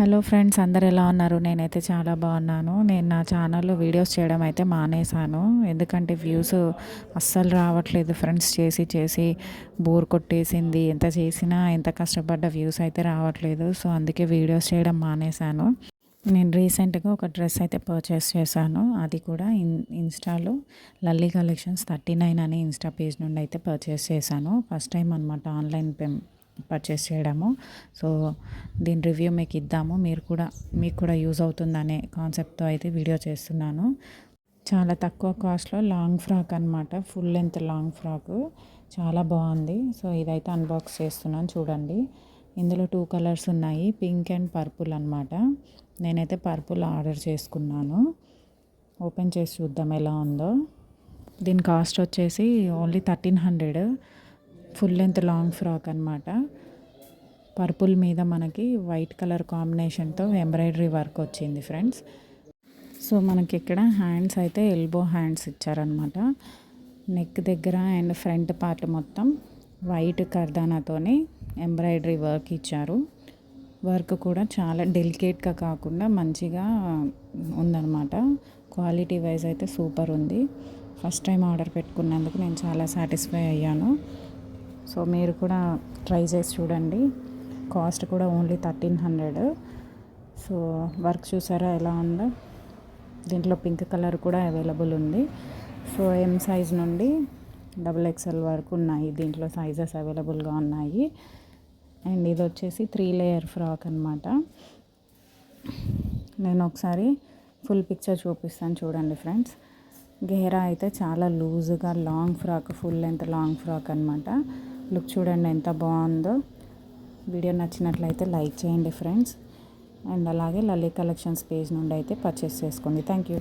Hello friends, అందరు ఎలా ఉన్నారు? నేనైతే చాలా బాగున్నాను. నేను నా ఛానల్లో వీడియోస్ చేయడం అయితే మానేశాను. ఎందుకంటే వ్యూస్ అస్సలు రావట్లేదు ఫ్రెండ్స్. చేసి చేసి బోర్ కొట్టేసింది. ఎంత చేసినా ఎంత కష్టపడ్డ వ్యూస్ అయితే రావట్లేదు. సో అందుకే వీడియోస్ చేయడం మానేశాను. నేను రీసెంట్గా ఒక డ్రెస్ అయితే పర్చేస్ చేశాను. అది కూడా ఇన్స్టాలో లల్లీ కలెక్షన్స్ 39 అని ఇన్స్టా పేజ్ నుండి అయితే పర్చేస్ చేశాను. ఫస్ట్ టైం అనమాట ఆన్లైన్ పర్చేస్ చేయడము. సో దీని రివ్యూ మీకు ఇద్దాము, మీకు కూడా యూజ్ అవుతుందనే కాన్సెప్ట్తో అయితే వీడియో చేస్తున్నాను. చాలా తక్కువ కాస్ట్లో లాంగ్ ఫ్రాక్ అనమాట, ఫుల్ లెంత్ లాంగ్ ఫ్రాక్, చాలా బాగుంది. సో ఇదైతే అన్బాక్స్ చేస్తున్నాను, చూడండి. ఇందులో 2 కలర్స్ ఉన్నాయి, పింక్ అండ్ పర్పుల్ అనమాట. నేనైతే పర్పుల్ ఆర్డర్ చేసుకున్నాను. ఓపెన్ చేసి చూద్దాం ఎలా ఉందో. దీని కాస్ట్ వచ్చేసి only 1300. Full length long frock అనమాట. పర్పుల్ మీద మనకి వైట్ కలర్ కాంబినేషన్తో ఎంబ్రాయిడరీ వర్క్ వచ్చింది ఫ్రెండ్స్. సో మనకి ఇక్కడ హ్యాండ్స్ అయితే ఎల్బో హ్యాండ్స్ ఇచ్చారనమాట. నెక్ దగ్గర అండ్ ఫ్రంట్ పార్ట్ మొత్తం వైట్ కర్దానాతోని ఎంబ్రాయిడరీ వర్క్ ఇచ్చారు. వర్క్ కూడా చాలా డెలికేట్గా కాకుండా మంచిగా ఉందన్నమాట. క్వాలిటీ వైజ్ అయితే సూపర్ ఉంది. ఫస్ట్ టైం ఆర్డర్ పెట్టుకున్నందుకు నేను చాలా సాటిస్ఫై అయ్యాను. సో మీరు కూడా ట్రై చేసి చూడండి. కాస్ట్ కూడా ఓన్లీ 1300. సో వర్క్ చూసారా ఎలా ఉందో. దీంట్లో పింక్ కలర్ కూడా అవైలబుల్ ఉంది. సో ఎం సైజ్ నుండి XXL వరకు ఉన్నాయి. దీంట్లో సైజెస్ అవైలబుల్గా ఉన్నాయి. అండ్ ఇది వచ్చేసి 3 లేయర్ ఫ్రాక్ అనమాట. నేను ఒకసారి ఫుల్ పిక్చర్ చూపిస్తాను, చూడండి ఫ్రెండ్స్. గేరా అయితే చాలా లూజ్గా long frock, full length long frock అనమాట. లుక్ చూడండి ఎంత బాగుందో. వీడియో నచ్చినట్లయితే లైక్ చేయండి ఫ్రెండ్స్. అండ్ అలాగే లల్లీ కలెక్షన్స్ పేజ్ నుండి అయితే పర్చేస్ చేసుకోండి. Thank you.